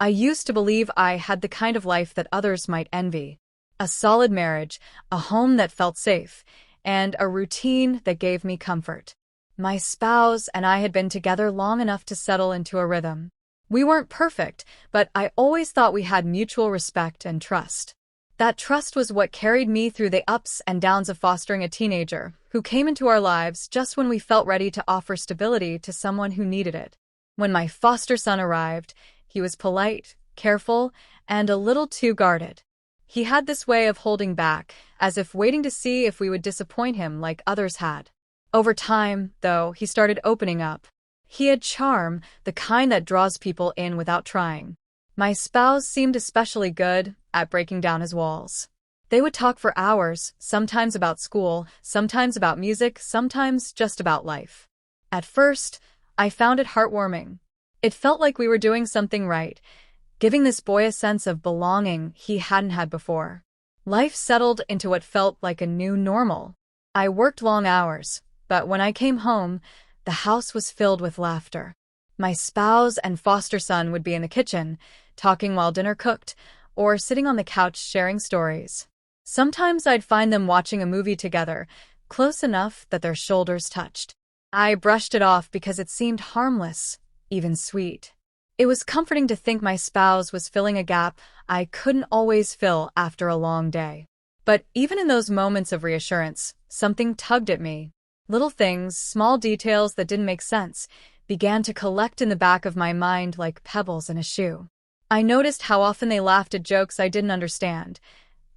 I used to believe I had the kind of life that others might envy. A solid marriage, a home that felt safe, and a routine that gave me comfort. My spouse and I had been together long enough to settle into a rhythm. We weren't perfect, but I always thought we had mutual respect and trust. That trust was what carried me through the ups and downs of fostering a teenager who came into our lives just when we felt ready to offer stability to someone who needed it. When my foster son arrived, he was polite, careful, and a little too guarded. He had this way of holding back, as if waiting to see if we would disappoint him like others had. Over time, though, he started opening up. He had charm, the kind that draws people in without trying. My spouse seemed especially good at breaking down his walls. They would talk for hours, sometimes about school, sometimes about music, sometimes just about life. At first, I found it heartwarming. It felt like we were doing something right, giving this boy a sense of belonging he hadn't had before. Life settled into what felt like a new normal. I worked long hours, but when I came home, the house was filled with laughter. My spouse and foster son would be in the kitchen, talking while dinner cooked, or sitting on the couch sharing stories. Sometimes I'd find them watching a movie together, close enough that their shoulders touched. I brushed it off because it seemed harmless, even sweet. It was comforting to think my spouse was filling a gap I couldn't always fill after a long day. But even in those moments of reassurance, something tugged at me. Little things, small details that didn't make sense, began to collect in the back of my mind like pebbles in a shoe. I noticed how often they laughed at jokes I didn't understand,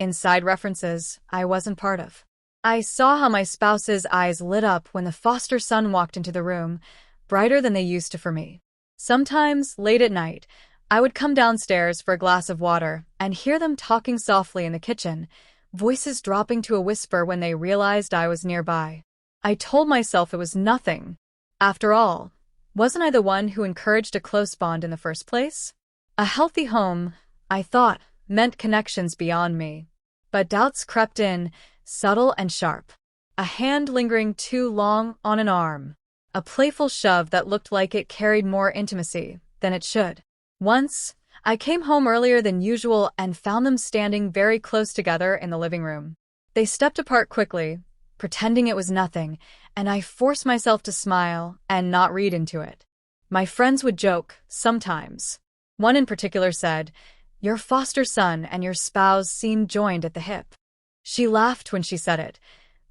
inside references I wasn't part of. I saw how my spouse's eyes lit up when the foster son walked into the room, brighter than they used to for me. Sometimes, late at night, I would come downstairs for a glass of water and hear them talking softly in the kitchen, voices dropping to a whisper when they realized I was nearby. I told myself it was nothing. After all, wasn't I the one who encouraged a close bond in the first place? A healthy home, I thought, meant connections beyond me. But doubts crept in, subtle and sharp. A hand lingering too long on an arm. A playful shove that looked like it carried more intimacy than it should. Once, I came home earlier than usual and found them standing very close together in the living room. They stepped apart quickly, pretending it was nothing, and I forced myself to smile and not read into it. My friends would joke, sometimes. One in particular said, "Your foster son and your spouse seem joined at the hip." She laughed when she said it,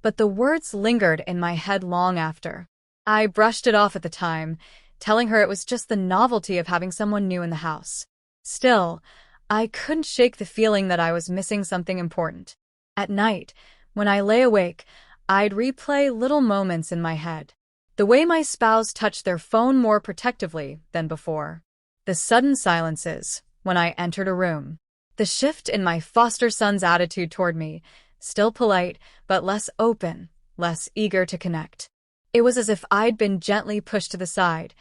but the words lingered in my head long after. I brushed it off at the time, telling her it was just the novelty of having someone new in the house. Still, I couldn't shake the feeling that I was missing something important. At night, when I lay awake, I'd replay little moments in my head. The way my spouse touched their phone more protectively than before. The sudden silences when I entered a room. The shift in my foster son's attitude toward me, still polite, but less open, less eager to connect. It was as if I'd been gently pushed to the side,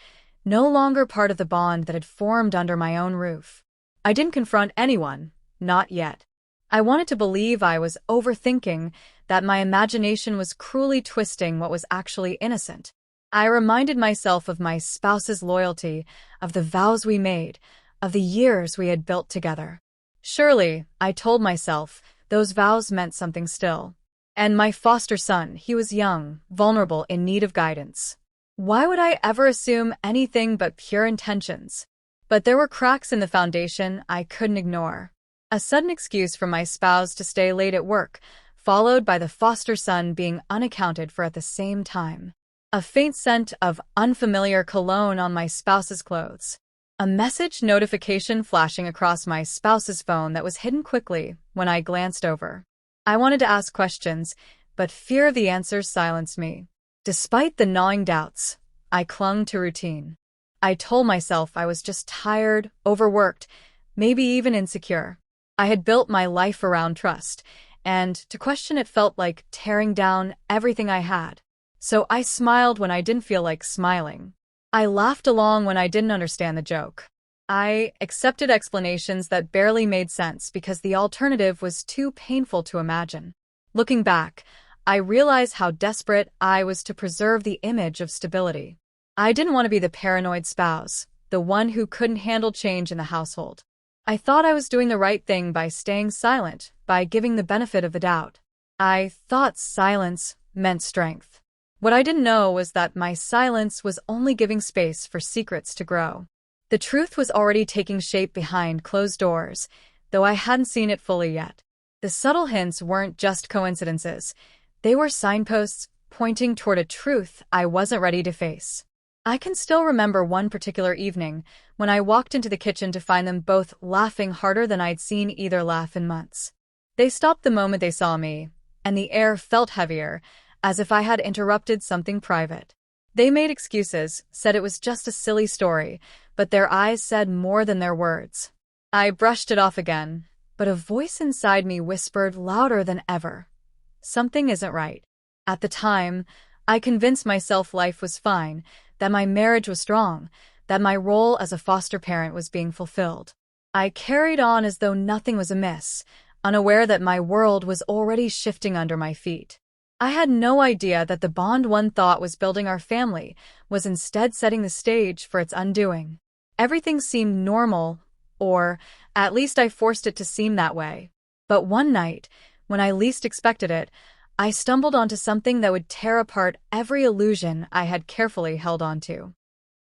no longer part of the bond that had formed under my own roof. I didn't confront anyone, not yet. I wanted to believe I was overthinking, that my imagination was cruelly twisting what was actually innocent. I reminded myself of my spouse's loyalty, of the vows we made, of the years we had built together. Surely, I told myself, those vows meant something still. And my foster son, he was young, vulnerable, in need of guidance. Why would I ever assume anything but pure intentions? But there were cracks in the foundation I couldn't ignore. A sudden excuse from my spouse to stay late at work, followed by the foster son being unaccounted for at the same time. A faint scent of unfamiliar cologne on my spouse's clothes. A message notification flashing across my spouse's phone that was hidden quickly when I glanced over. I wanted to ask questions, but fear of the answers silenced me. Despite the gnawing doubts, I clung to routine. I told myself I was just tired, overworked, maybe even insecure. I had built my life around trust, and to question it felt like tearing down everything I had. So I smiled when I didn't feel like smiling. I laughed along when I didn't understand the joke. I accepted explanations that barely made sense because the alternative was too painful to imagine. Looking back, I realized how desperate I was to preserve the image of stability. I didn't want to be the paranoid spouse, the one who couldn't handle change in the household. I thought I was doing the right thing by staying silent, by giving the benefit of the doubt. I thought silence meant strength. What I didn't know was that my silence was only giving space for secrets to grow. The truth was already taking shape behind closed doors, though I hadn't seen it fully yet. The subtle hints weren't just coincidences. They were signposts pointing toward a truth I wasn't ready to face. I can still remember one particular evening when I walked into the kitchen to find them both laughing harder than I'd seen either laugh in months. They stopped the moment they saw me, and the air felt heavier, as if I had interrupted something private. They made excuses, said it was just a silly story, but their eyes said more than their words. I brushed it off again, but a voice inside me whispered louder than ever. Something isn't right. At the time, I convinced myself life was fine, that my marriage was strong, that my role as a foster parent was being fulfilled. I carried on as though nothing was amiss, unaware that my world was already shifting under my feet. I had no idea that the bond one thought was building our family was instead setting the stage for its undoing. Everything seemed normal, or at least I forced it to seem that way. But one night, when I least expected it, I stumbled onto something that would tear apart every illusion I had carefully held onto.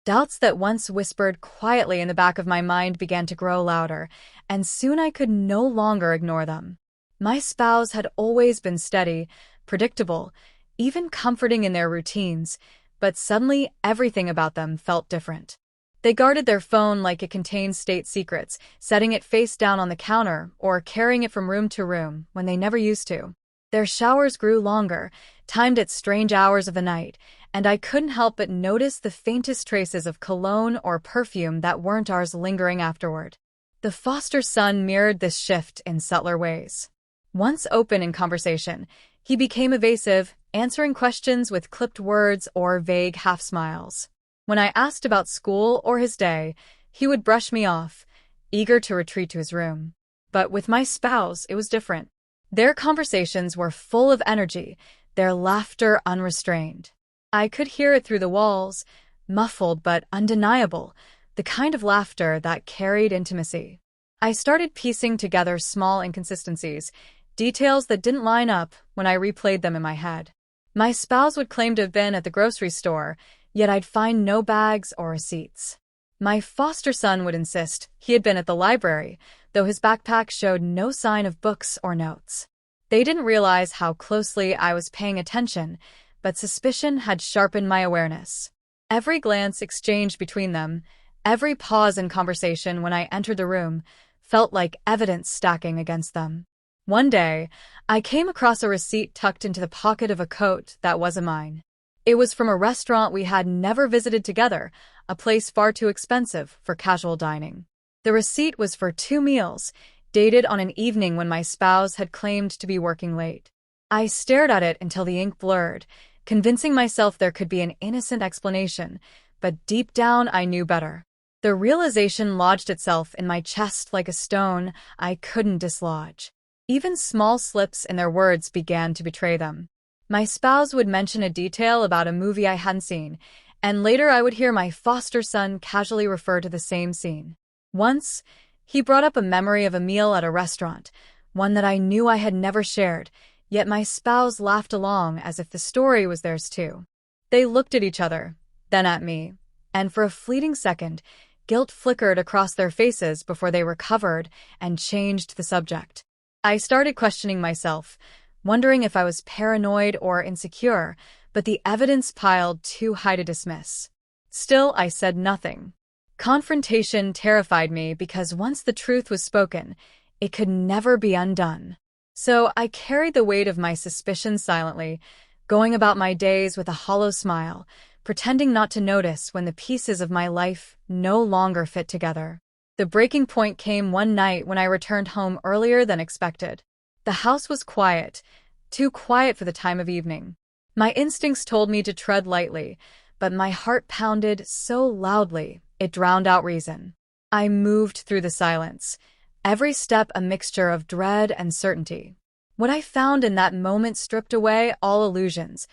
Doubts that once whispered quietly in the back of my mind began to grow louder, and soon I could no longer ignore them. My spouse had always been steady, predictable, even comforting in their routines, but suddenly everything about them felt different. They guarded their phone like it contained state secrets, setting it face down on the counter or carrying it from room to room when they never used to. Their showers grew longer, timed at strange hours of the night, and I couldn't help but notice the faintest traces of cologne or perfume that weren't ours lingering afterward. The foster son mirrored this shift in subtler ways. Once open in conversation, he became evasive, answering questions with clipped words or vague half-smiles. When I asked about school or his day, he would brush me off, eager to retreat to his room. But with my spouse, it was different. Their conversations were full of energy, their laughter unrestrained. I could hear it through the walls, muffled but undeniable, the kind of laughter that carried intimacy. I started piecing together small inconsistencies, details that didn't line up when I replayed them in my head. My spouse would claim to have been at the grocery store, yet I'd find no bags or receipts. My foster son would insist he had been at the library, though his backpack showed no sign of books or notes. They didn't realize how closely I was paying attention, but suspicion had sharpened my awareness. Every glance exchanged between them, every pause in conversation when I entered the room, felt like evidence stacking against them. One day, I came across a receipt tucked into the pocket of a coat that wasn't mine. It was from a restaurant we had never visited together, a place far too expensive for casual dining. The receipt was for 2 meals, dated on an evening when my spouse had claimed to be working late. I stared at it until the ink blurred, convincing myself there could be an innocent explanation, but deep down I knew better. The realization lodged itself in my chest like a stone I couldn't dislodge. Even small slips in their words began to betray them. My spouse would mention a detail about a movie I hadn't seen, and later I would hear my foster son casually refer to the same scene. Once, he brought up a memory of a meal at a restaurant, one that I knew I had never shared, yet my spouse laughed along as if the story was theirs too. They looked at each other, then at me, and for a fleeting second, guilt flickered across their faces before they recovered and changed the subject. I started questioning myself, wondering if I was paranoid or insecure, but the evidence piled too high to dismiss. Still, I said nothing. Confrontation terrified me because once the truth was spoken, it could never be undone. So I carried the weight of my suspicions silently, going about my days with a hollow smile, pretending not to notice when the pieces of my life no longer fit together. The breaking point came one night when I returned home earlier than expected. The house was quiet, too quiet for the time of evening. My instincts told me to tread lightly, but my heart pounded so loudly it drowned out reason. I moved through the silence, every step a mixture of dread and certainty. What I found in that moment stripped away all illusions,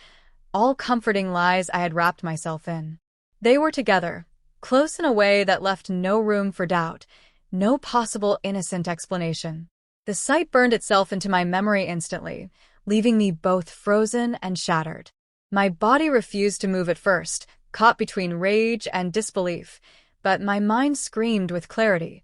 all comforting lies I had wrapped myself in. They were together, close in a way that left no room for doubt, no possible innocent explanation. The sight burned itself into my memory instantly, leaving me both frozen and shattered. My body refused to move at first, caught between rage and disbelief, but my mind screamed with clarity.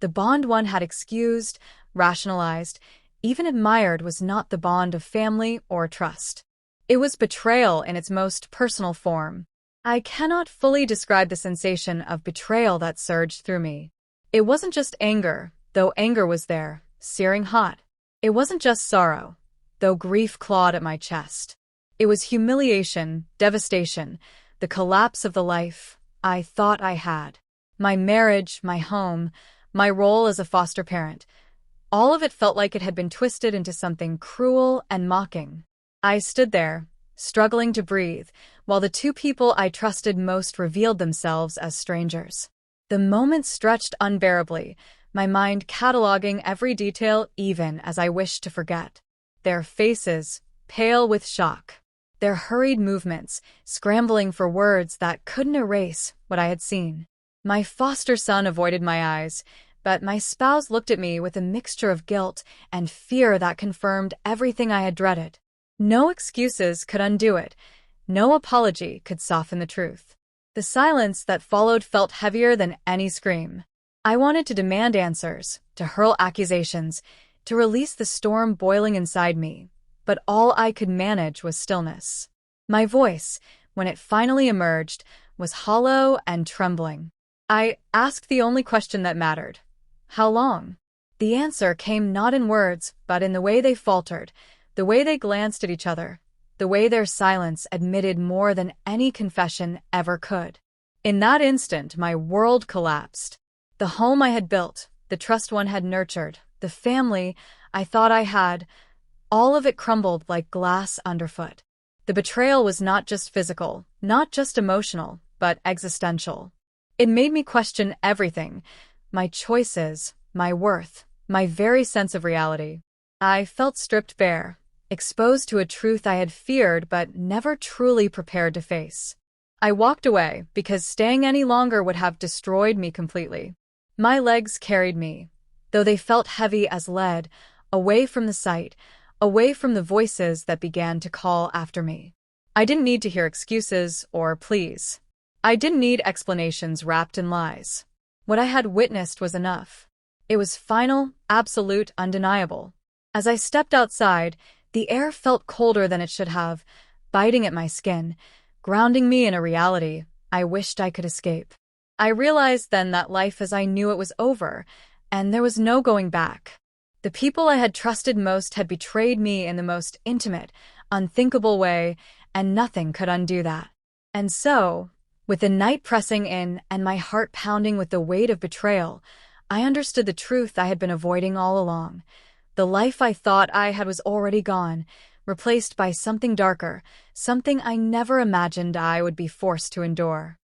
The bond one had excused, rationalized, even admired was not the bond of family or trust. It was betrayal in its most personal form. I cannot fully describe the sensation of betrayal that surged through me. It wasn't just anger, though anger was there, searing hot. It wasn't just sorrow, though grief clawed at my chest. It was humiliation, devastation, the collapse of the life I thought I had. My marriage, my home, my role as a foster parent. All of it felt like it had been twisted into something cruel and mocking. I stood there, struggling to breathe, while the two people I trusted most revealed themselves as strangers. The moment stretched unbearably, my mind cataloging every detail even as I wished to forget. Their faces, pale with shock. Their hurried movements, scrambling for words that couldn't erase what I had seen. My foster son avoided my eyes, but my spouse looked at me with a mixture of guilt and fear that confirmed everything I had dreaded. No excuses could undo it. No apology could soften the truth. The silence that followed felt heavier than any scream. I wanted to demand answers, to hurl accusations, to release the storm boiling inside me, but all I could manage was stillness. My voice, when it finally emerged, was hollow and trembling. I asked the only question that mattered. How long? The answer came not in words, but in the way they faltered, the way they glanced at each other, the way their silence admitted more than any confession ever could. In that instant, my world collapsed. The home I had built, the trust one had nurtured, the family I thought I had, all of it crumbled like glass underfoot. The betrayal was not just physical, not just emotional, but existential. It made me question everything, my choices, my worth, my very sense of reality. I felt stripped bare, exposed to a truth I had feared but never truly prepared to face. I walked away because staying any longer would have destroyed me completely. My legs carried me, though they felt heavy as lead, away from the sight, away from the voices that began to call after me. I didn't need to hear excuses or pleas. I didn't need explanations wrapped in lies. What I had witnessed was enough. It was final, absolute, undeniable. As I stepped outside, the air felt colder than it should have, biting at my skin, grounding me in a reality I wished I could escape. I realized then that life as I knew it was over, and there was no going back. The people I had trusted most had betrayed me in the most intimate, unthinkable way, and nothing could undo that. And so, with the night pressing in and my heart pounding with the weight of betrayal, I understood the truth I had been avoiding all along. The life I thought I had was already gone, replaced by something darker, something I never imagined I would be forced to endure.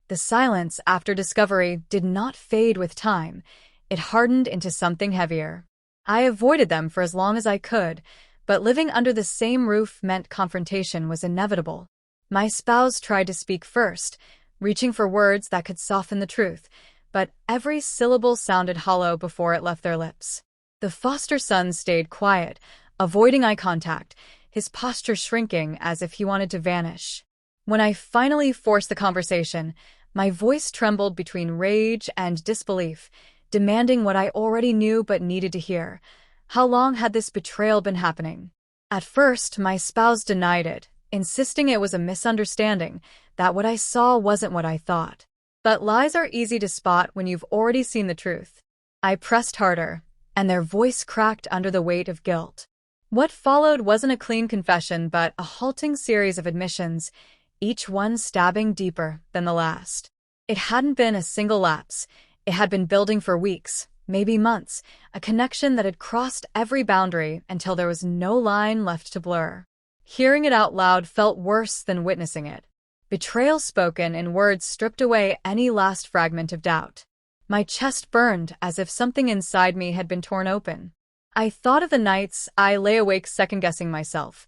The silence after discovery did not fade with time. It hardened into something heavier. I avoided them for as long as I could, but living under the same roof meant confrontation was inevitable. My spouse tried to speak first, reaching for words that could soften the truth, but every syllable sounded hollow before it left their lips. The foster son stayed quiet, avoiding eye contact, his posture shrinking as if he wanted to vanish. When I finally forced the conversation, my voice trembled between rage and disbelief, demanding what I already knew but needed to hear. How long had this betrayal been happening? At first, my spouse denied it, insisting it was a misunderstanding, that what I saw wasn't what I thought. But lies are easy to spot when you've already seen the truth. I pressed harder, and their voice cracked under the weight of guilt. What followed wasn't a clean confession but a halting series of admissions, each one stabbing deeper than the last. It hadn't been a single lapse. It had been building for weeks, maybe months, a connection that had crossed every boundary until there was no line left to blur. Hearing it out loud felt worse than witnessing it. Betrayal spoken in words stripped away any last fragment of doubt. My chest burned as if something inside me had been torn open. I thought of the nights I lay awake second-guessing myself,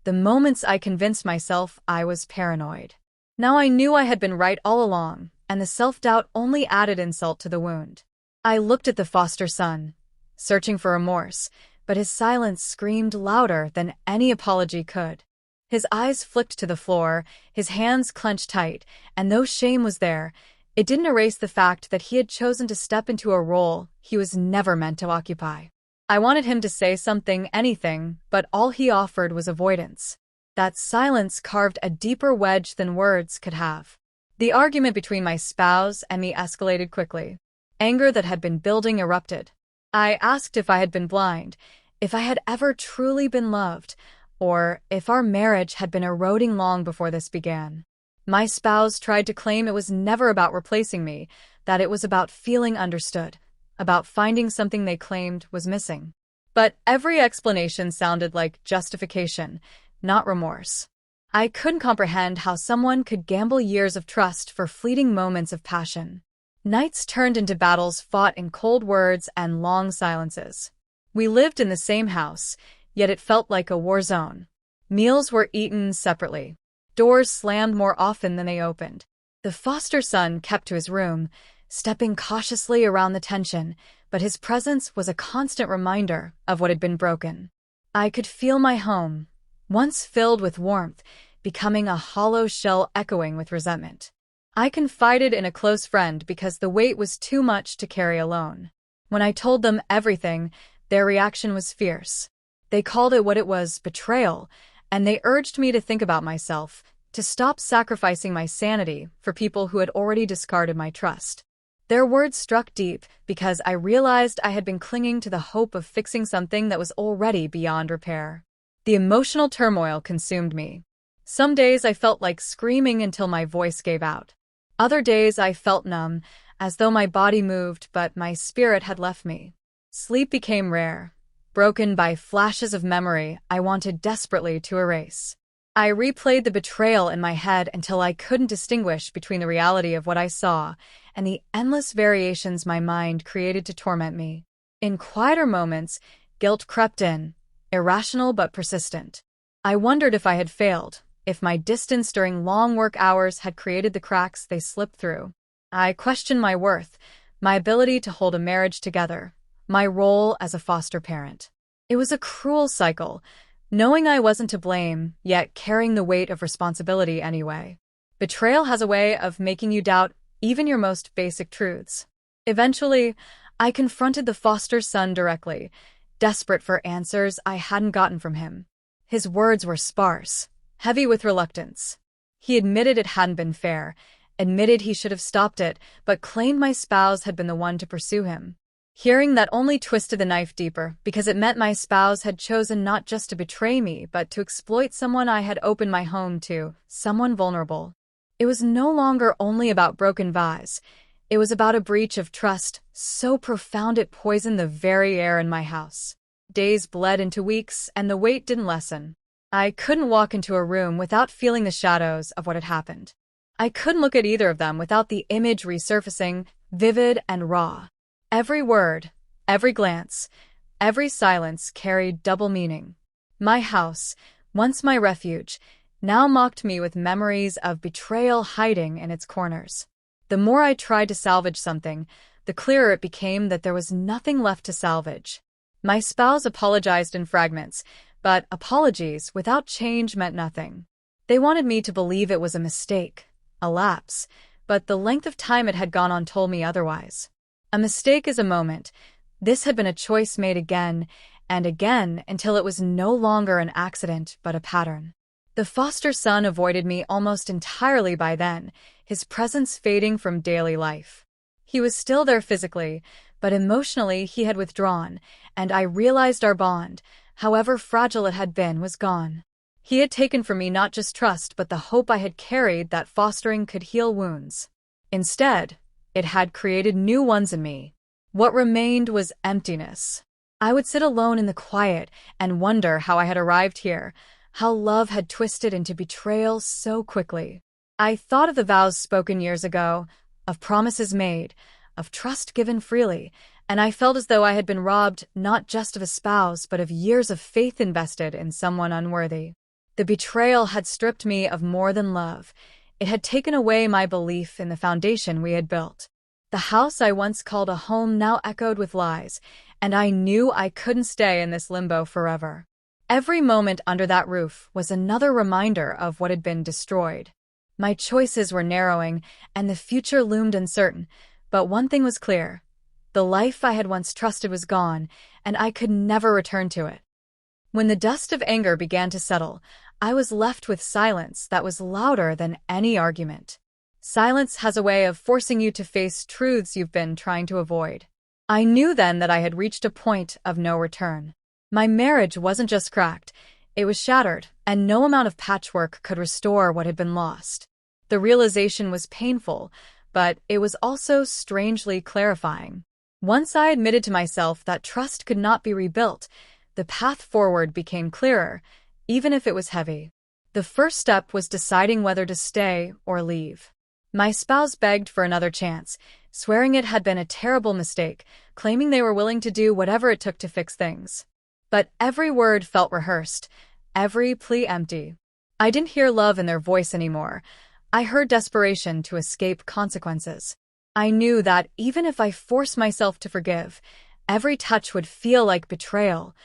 the moments I convinced myself I was paranoid. Now I knew I had been right all along, and the self-doubt only added insult to the wound. I looked at the foster son, searching for remorse, but his silence screamed louder than any apology could. His eyes flicked to the floor, his hands clenched tight, and though shame was there, it didn't erase the fact that he had chosen to step into a role he was never meant to occupy. I wanted him to say something, anything, but all he offered was avoidance. That silence carved a deeper wedge than words could have. The argument between my spouse and me escalated quickly. Anger that had been building erupted. I asked if I had been blind, if I had ever truly been loved, or if our marriage had been eroding long before this began. My spouse tried to claim it was never about replacing me, that it was about feeling understood, about finding something they claimed was missing. But every explanation sounded like justification, not remorse. I couldn't comprehend how someone could gamble years of trust for fleeting moments of passion. Nights turned into battles fought in cold words and long silences. We lived in the same house, yet it felt like a war zone. Meals were eaten separately. Doors slammed more often than they opened. The foster son kept to his room, stepping cautiously around the tension, but his presence was a constant reminder of what had been broken. I could feel my home, once filled with warmth, becoming a hollow shell echoing with resentment. I confided in a close friend because the weight was too much to carry alone. When I told them everything, their reaction was fierce. They called it what it was, betrayal, and they urged me to think about myself, to stop sacrificing my sanity for people who had already discarded my trust. Their words struck deep because I realized I had been clinging to the hope of fixing something that was already beyond repair. The emotional turmoil consumed me. Some days I felt like screaming until my voice gave out. Other days I felt numb, as though my body moved but my spirit had left me. Sleep became rare, broken by flashes of memory I wanted desperately to erase. I replayed the betrayal in my head until I couldn't distinguish between the reality of what I saw and the endless variations my mind created to torment me. In quieter moments, guilt crept in, irrational but persistent. I wondered if I had failed, if my distance during long work hours had created the cracks they slipped through. I questioned my worth, my ability to hold a marriage together, my role as a foster parent. It was a cruel cycle, knowing I wasn't to blame, yet carrying the weight of responsibility anyway. Betrayal has a way of making you doubt even your most basic truths. Eventually, I confronted the foster son directly, desperate for answers I hadn't gotten from him. His words were sparse, heavy with reluctance. He admitted it hadn't been fair, admitted he should have stopped it, but claimed my spouse had been the one to pursue him. Hearing that only twisted the knife deeper, because it meant my spouse had chosen not just to betray me, but to exploit someone I had opened my home to, someone vulnerable. It was no longer only about broken vase. It was about a breach of trust so profound it poisoned the very air in my house. Days bled into weeks, and the weight didn't lessen. I couldn't walk into a room without feeling the shadows of what had happened. I couldn't look at either of them without the image resurfacing, vivid and raw. Every word, every glance, every silence carried double meaning. My house, once my refuge, now mocked me with memories of betrayal hiding in its corners. The more I tried to salvage something, the clearer it became that there was nothing left to salvage. My spouse apologized in fragments, but apologies without change meant nothing. They wanted me to believe it was a mistake, a lapse, but the length of time it had gone on told me otherwise. A mistake is a moment. This had been a choice made again and again until it was no longer an accident but a pattern. The foster son avoided me almost entirely by then, his presence fading from daily life. He was still there physically, but emotionally he had withdrawn, and I realized our bond, however fragile it had been, was gone. He had taken from me not just trust but the hope I had carried that fostering could heal wounds. Instead, it had created new ones in me. What remained was emptiness. I would sit alone in the quiet and wonder how I had arrived here, how love had twisted into betrayal so quickly. I thought of the vows spoken years ago, of promises made, of trust given freely, and I felt as though I had been robbed not just of a spouse but of years of faith invested in someone unworthy. The betrayal had stripped me of more than love. It had taken away my belief in the foundation we had built. The house I once called a home now echoed with lies, and I knew I couldn't stay in this limbo forever. Every moment under that roof was another reminder of what had been destroyed. My choices were narrowing, and the future loomed uncertain, but one thing was clear. The life I had once trusted was gone, and I could never return to it. When the dust of anger began to settle, I was left with silence that was louder than any argument. Silence has a way of forcing you to face truths you've been trying to avoid. I knew then that I had reached a point of no return. My marriage wasn't just cracked, it was shattered, and no amount of patchwork could restore what had been lost. The realization was painful, but it was also strangely clarifying. Once I admitted to myself that trust could not be rebuilt, the path forward became clearer, even if it was heavy. The first step was deciding whether to stay or leave. My spouse begged for another chance, swearing it had been a terrible mistake, claiming they were willing to do whatever it took to fix things. But every word felt rehearsed, every plea empty. I didn't hear love in their voice anymore. I heard desperation to escape consequences. I knew that even if I forced myself to forgive, every touch would feel like betrayal.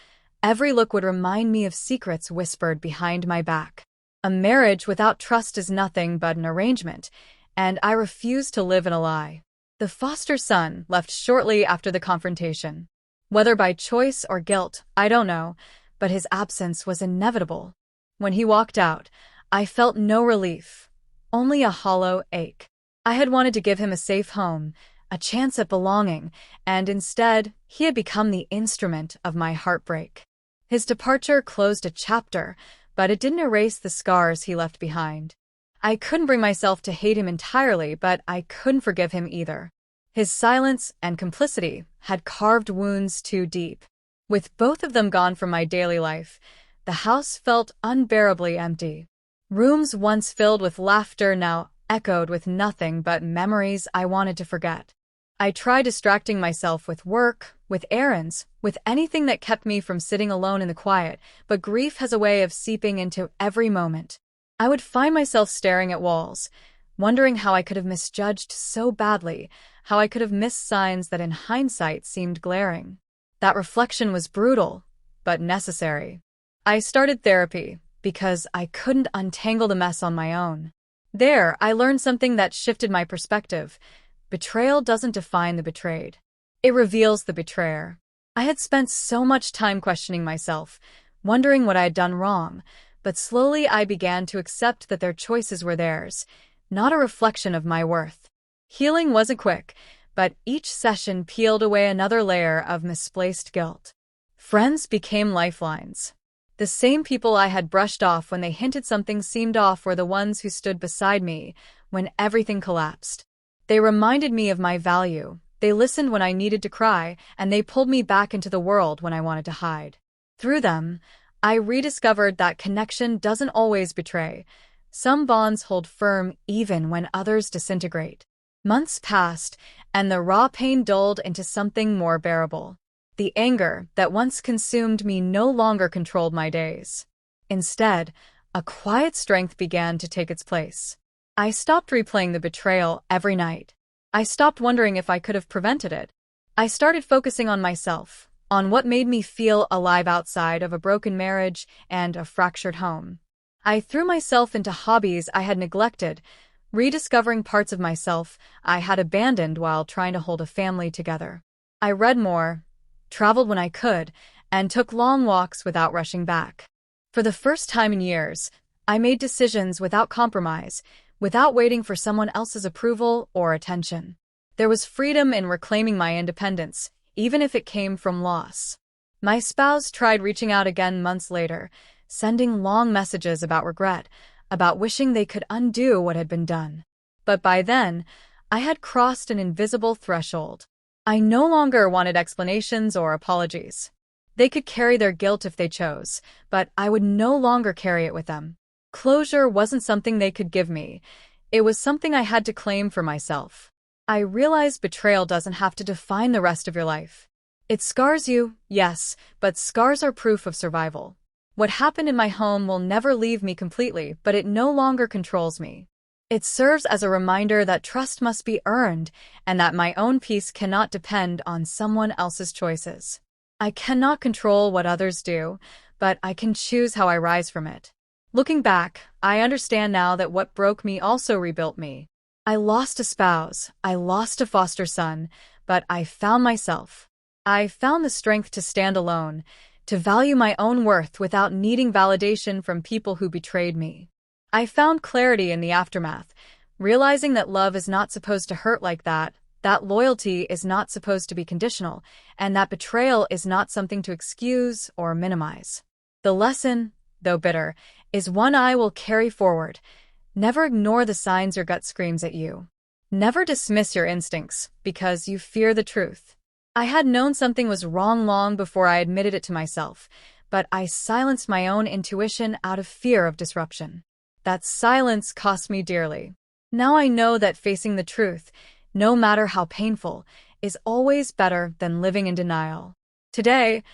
Every look would remind me of secrets whispered behind my back. A marriage without trust is nothing but an arrangement, and I refused to live in a lie. The foster son left shortly after the confrontation. Whether by choice or guilt, I don't know, but his absence was inevitable. When he walked out, I felt no relief, only a hollow ache. I had wanted to give him a safe home, a chance at belonging, and instead, he had become the instrument of my heartbreak. His departure closed a chapter, but it didn't erase the scars he left behind. I couldn't bring myself to hate him entirely, but I couldn't forgive him either. His silence and complicity had carved wounds too deep. With both of them gone from my daily life, the house felt unbearably empty. Rooms once filled with laughter now echoed with nothing but memories I wanted to forget. I tried distracting myself with work, with errands, with anything that kept me from sitting alone in the quiet, but grief has a way of seeping into every moment. I would find myself staring at walls, wondering how I could have misjudged so badly, how I could have missed signs that in hindsight seemed glaring. That reflection was brutal, but necessary. I started therapy because I couldn't untangle the mess on my own. There, I learned something that shifted my perspective. Betrayal doesn't define the betrayed. It reveals the betrayer. I had spent so much time questioning myself, wondering what I had done wrong, but slowly I began to accept that their choices were theirs, not a reflection of my worth. Healing wasn't quick, but each session peeled away another layer of misplaced guilt. Friends became lifelines. The same people I had brushed off when they hinted something seemed off were the ones who stood beside me when everything collapsed. They reminded me of my value, they listened when I needed to cry, and they pulled me back into the world when I wanted to hide. Through them, I rediscovered that connection doesn't always betray. Some bonds hold firm even when others disintegrate. Months passed, and the raw pain dulled into something more bearable. The anger that once consumed me no longer controlled my days. Instead, a quiet strength began to take its place. I stopped replaying the betrayal every night. I stopped wondering if I could have prevented it. I started focusing on myself, on what made me feel alive outside of a broken marriage and a fractured home. I threw myself into hobbies I had neglected, rediscovering parts of myself I had abandoned while trying to hold a family together. I read more, traveled when I could, and took long walks without rushing back. For the first time in years, I made decisions without compromise, without waiting for someone else's approval or attention. There was freedom in reclaiming my independence, even if it came from loss. My spouse tried reaching out again months later, sending long messages about regret, about wishing they could undo what had been done. But by then, I had crossed an invisible threshold. I no longer wanted explanations or apologies. They could carry their guilt if they chose, but I would no longer carry it with them. Closure wasn't something they could give me. It was something I had to claim for myself. I realized betrayal doesn't have to define the rest of your life. It scars you, yes, but scars are proof of survival. What happened in my home will never leave me completely, but it no longer controls me. It serves as a reminder that trust must be earned and that my own peace cannot depend on someone else's choices. I cannot control what others do, but I can choose how I rise from it. Looking back, I understand now that what broke me also rebuilt me. I lost a spouse, I lost a foster son, but I found myself. I found the strength to stand alone, to value my own worth without needing validation from people who betrayed me. I found clarity in the aftermath, realizing that love is not supposed to hurt like that loyalty is not supposed to be conditional, and that betrayal is not something to excuse or minimize. The lesson, though bitter, is one I will carry forward. Never ignore the signs your gut screams at you. Never dismiss your instincts because you fear the truth. I had known something was wrong long before I admitted it to myself, but I silenced my own intuition out of fear of disruption. That silence cost me dearly. Now I know that facing the truth, no matter how painful, is always better than living in denial. Today,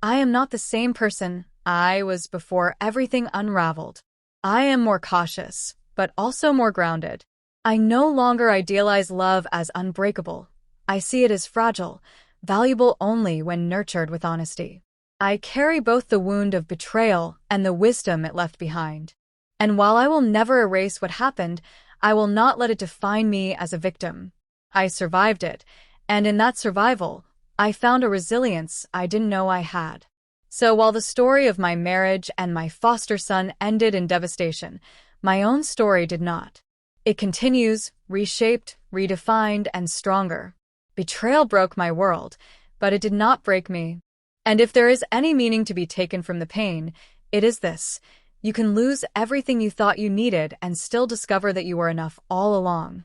I am not the same person I was before everything unraveled. I am more cautious, but also more grounded. I no longer idealize love as unbreakable. I see it as fragile, valuable only when nurtured with honesty. I carry both the wound of betrayal and the wisdom it left behind. And while I will never erase what happened, I will not let it define me as a victim. I survived it, and in that survival, I found a resilience I didn't know I had. So while the story of my marriage and my foster son ended in devastation, my own story did not. It continues, reshaped, redefined, and stronger. Betrayal broke my world, but it did not break me. And if there is any meaning to be taken from the pain, it is this: you can lose everything you thought you needed and still discover that you were enough all along.